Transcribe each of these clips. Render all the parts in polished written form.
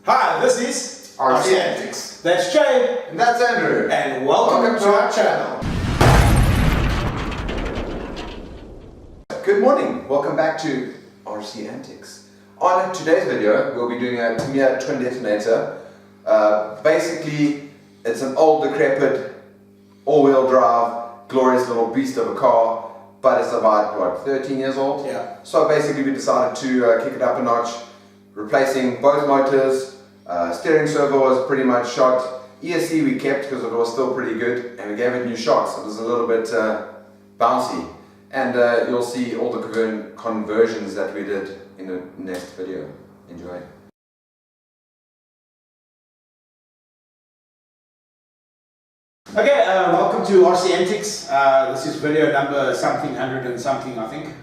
Hi, this is RC Antics. That's Jay. And that's Andrew. And welcome to our channel. Good morning. Welcome back to RC Antics. On today's video, we'll be doing a Tamiya twin detonator. Basically, it's an old, decrepit, all-wheel drive, glorious little beast of a car, but it's about, what, 13 years old? Yeah. So basically we decided to kick it up a notch, replacing both motors. Steering servo was pretty much shot. ESC we kept because it was still pretty good, and we gave it new shocks. It was a little bit bouncy, and you'll see all the conversions that we did in the next video. Enjoy. Okay, welcome to RC Antics. This is video number something, 100 and something, I think.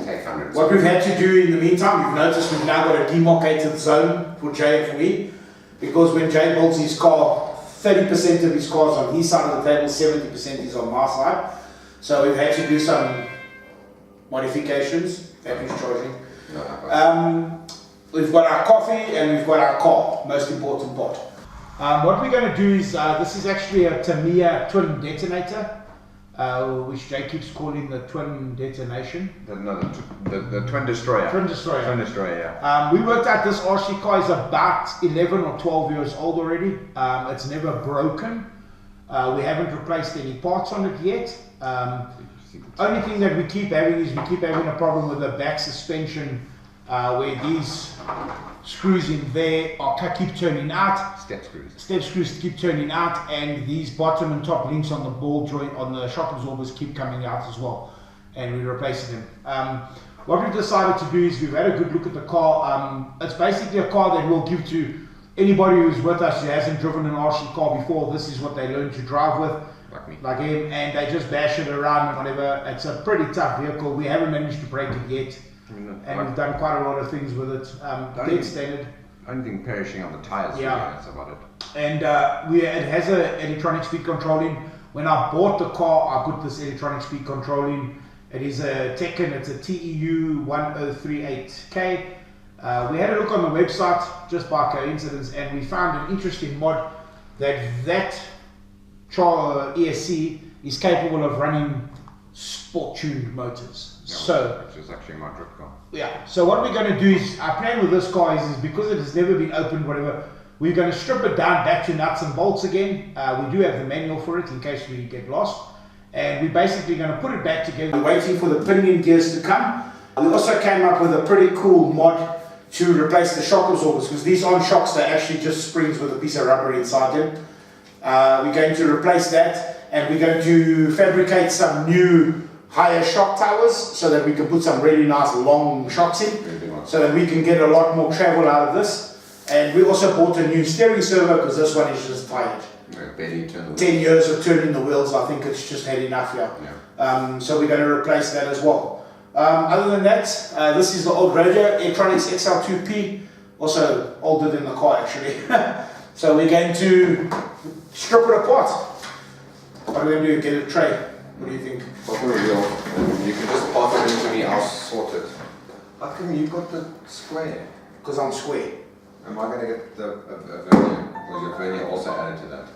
Take hundreds. What we've had to do in the meantime, you've noticed we've now got a demarcated zone for Jay and for me, because when Jay builds his car, 30% of his car is on his side of the table, 70% is on my side. So we've had to do some modifications. Package charging. We've got our coffee and we've got our car, most important part. What we're going to do is, this is actually a Tamiya twin detonator, which Jay keeps calling the twin detonation. The twin destroyer. Twin destroyer. Twin destroyer, yeah. We worked out this RC car is about 11 or 12 years old already. It's never broken. We haven't replaced any parts on it yet. Only thing that we keep having is a problem with the back suspension, where these screws in there keep turning out. Step screws keep turning out, and these bottom and top links on the ball joint on the shock absorbers keep coming out as well, and we're replacing them. What we've decided to do is we've had a good look at the car. It's basically a car that we'll give to anybody who's with us who hasn't driven an RC car before. This is what they learn to drive with, like him, and they just bash it around and whatever. It's a pretty tough vehicle. We haven't managed to break it yet. And we've done quite a lot of things with it. Dead standard. Only thing perishing on the tires. Yeah. That's about it. And it has an electronic speed control in. When I bought the car, I put this electronic speed control in. It is a Tekken. It's a TEU 1038K. We had a look on the website just by coincidence, and we found an interesting mod that ESC is capable of running sport-tuned motors. Yeah, so, which is actually my drip car. Yeah. So what we're going to do is, our plan with this car is because it has never been opened, whatever, we're going to strip it down back to nuts and bolts again. We do have the manual for it in case we get lost, and we're basically going to put it back together. We're waiting for the pinion gears to come. We also came up with a pretty cool mod to replace the shock absorbers, because these aren't shocks, they're actually just springs with a piece of rubber inside them. We're going to replace that, and we're going to fabricate some new higher shock towers so that we can put some really nice long shocks in, so that we can get a lot more travel out of this. And we also bought a new steering servo because this one is just tired. 10 years of turning the wheels, I think it's just had enough here. Yeah. So we're going to replace that as well. Other than that, this is the old radio, Electronics XL2P, also older than the car actually. So we're going to strip it apart. What are we going to do? Get a tray? What do you think? You can just pass it into me, I'll sort it. How come you've got the square? Because I'm square. Am I going to get the vernier? Or is your vernier also added to that?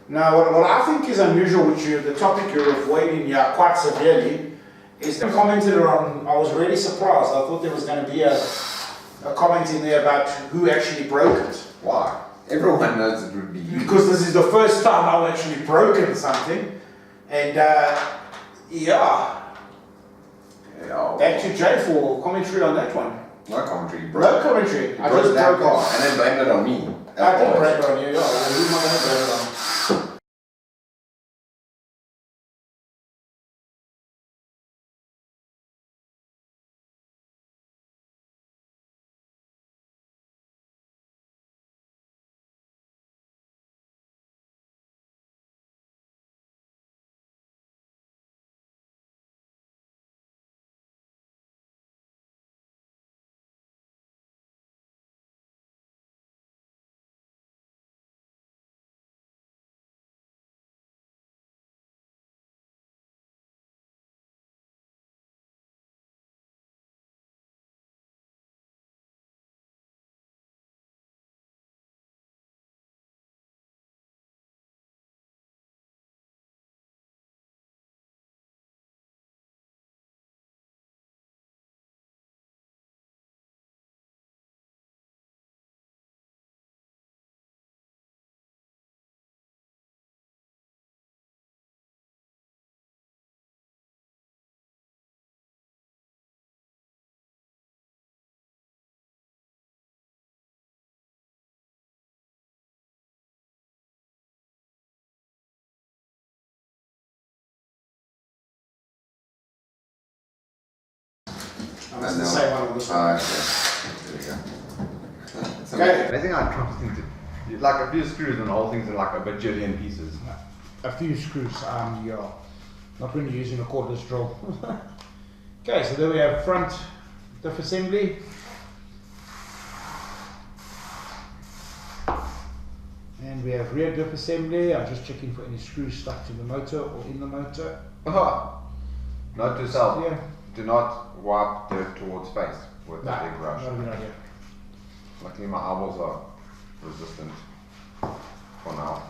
Now, what I think is unusual, which the topic you're avoiding here quite severely, is the commented on. I was really surprised. I thought there was going to be a comment in there about who actually broke it. Why? Everyone knows it would be you. Because this is the first time I've actually broken something. And yeah. Back to Jay for commentary on that one. No commentary, bro. No commentary. I just broke it. And then blamed it on me. I did break it on you, yeah. Who's not going to blame it on? It's the same one on this one. There we go. Okay. Amazing how it comes into like a few screws and the whole thing's in like a bajillion pieces. A few screws, yeah. Not when you're using a cordless drill. Okay, so there we have front diff assembly. And we have rear diff assembly. I'm just checking for any screws stuck to the motor or in the motor. Note to self, Yeah. do not wipe dirt towards face with a big brush. Not a good idea. Luckily my elbows are resistant for now.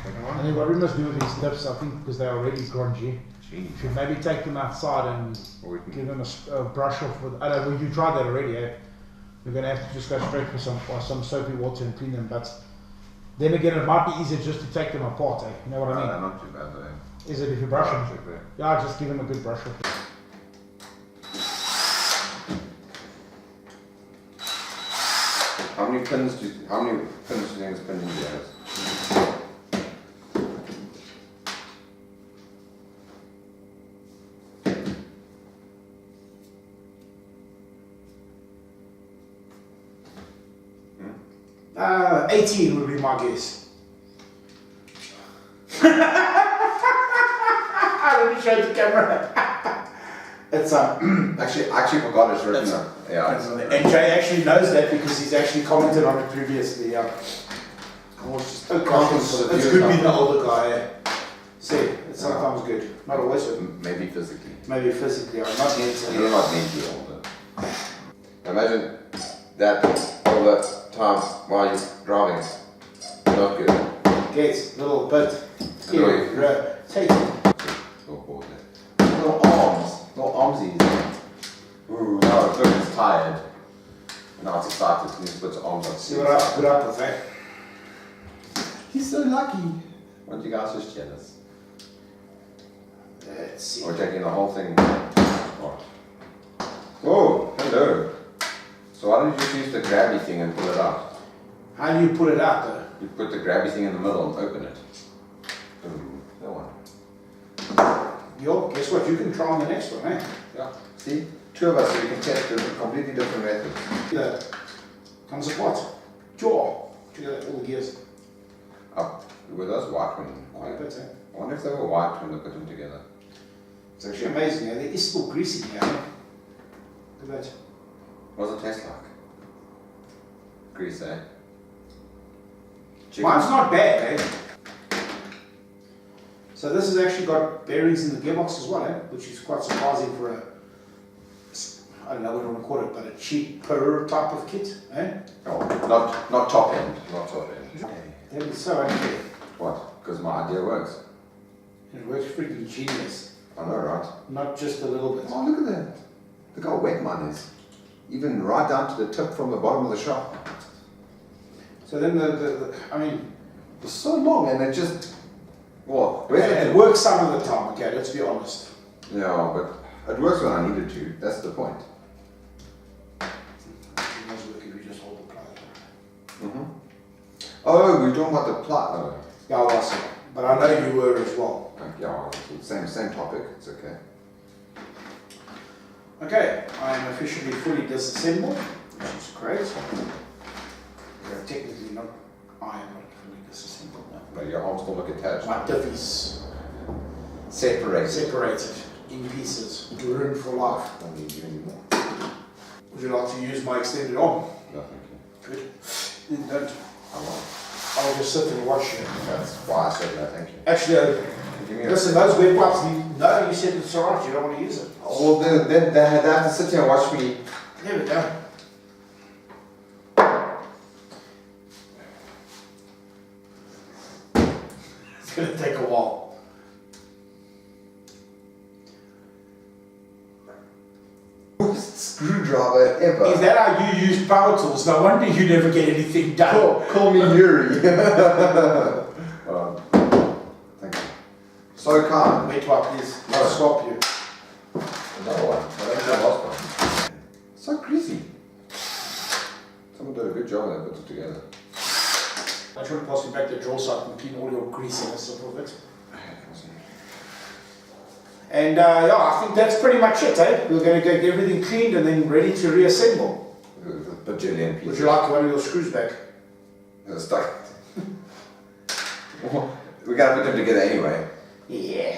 Second And one? then what we must do with these dips, I think, because they're already grungy, Jeez. we should maybe take them outside and Or we can give them a brush off with, I don't know, you tried that already, eh? We're going to have to just go straight for some soapy water and clean them, but then again it might be easier just to take them apart, eh? You know what I mean? not too bad though. Is it if you brush them? Check there. Yeah, just give them a good brush off. How many pins do you think this pin usually has? Hmm? 18 would be my guess. Let me show the camera. It's I actually forgot it's written It's- up. Yeah. and Jay actually knows that because he's actually commented on it previously. Yeah. It's good being the older guy. Eh? See, it's sometimes good. Not always, but Maybe physically. maybe physically. I'm not mentally. You're not mentally older. Imagine that all the time while you're driving. Not good. Gets a little bit Annoying. irritating. Little arms. Little armsies. Ooh, now it's tired. Now it's excited. He just puts arms on. See what I put up with, eh? He's so lucky. Aren't you guys just jealous? Let's see. We're taking the whole thing. What? Oh, hello. So why don't you just use the grabby thing and pull it out? How do you pull it out though? You put the grabby thing in the middle and open it. Ooh, that one. Yo, guess what? You can try on the next one, eh? Yeah. See? Two of us, so we can test completely different methods. Yeah. Comes apart. Jaw. Together, all the gears. Up. Were those white ones? Quite a bit, eh? I wonder if they were white when they put them together. It's actually amazing, eh? There is still grease in here. Eh? Look at that. What does it taste like? Grease, eh? Mine's not bad, eh? So this has actually got bearings in the gearbox as well, eh? Which is quite surprising for a, I don't know what you want to call it, but a cheaper type of kit, eh? Oh, not top end. Not top end. That is so unfair. What? Because my idea works. It works freaking genius. I know, right? Not just a little bit. Oh, look at that. Look how wet mine is. Even right down to the tip from the bottom of the shaft. So then I mean, It's so long and it just, well, it works some of the time, okay, let's be honest. yeah, but it works when I need it to. That's the point. It does work if you just hold the plier. Oh, we're talking about the plot. Oh, Yeah, I was, but I know you were as well. yeah, same topic. It's okay. Okay, I am officially fully disassembled, which is great. Yeah, technically not, I am not fully disassembled now. But your arms still look attached. My diff is Separated. in pieces, ruined for life. Don't need you anymore. Would you like to use my extended arm? No, thank you. Good. Then don't. I won't. I'll just sit and watch you. That's why I said no, thank you. Actually, Give me a listen, those web wipes, no, you said it's alright, you don't want to use it. well, then they have to sit here and watch me. There we go. It's going to take a while. Worst screwdriver ever. Is that how you use power tools? No wonder you never get anything done. Call me Yuri. Thank you. So kind. Wait, what, please? I'll swap you. Another one. That was the last one. So greasy. Someone did a good job when they put it together. I should pass you back the drawer so I can clean all your greasiness off of it. And yeah, I think that's pretty much it, eh? We're going to get everything cleaned and then ready to reassemble. Bajillion pieces. Would you like one of your screws back? They're stuck. We gotta put them together anyway. Yeah.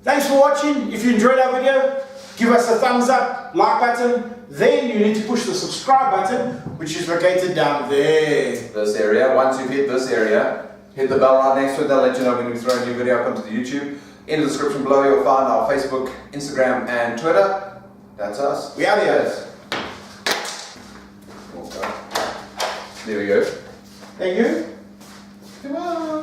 Thanks for watching. If you enjoyed our video, give us a thumbs up, like button. Then you need to push the subscribe button, which is located down there. This area. Once you've hit this area, hit the bell right next to it. They'll let you know when we throw a new video up onto the YouTube. In the description below, you'll find our Facebook, Instagram, and Twitter. That's us. We out here. There we go. Thank you. Come on.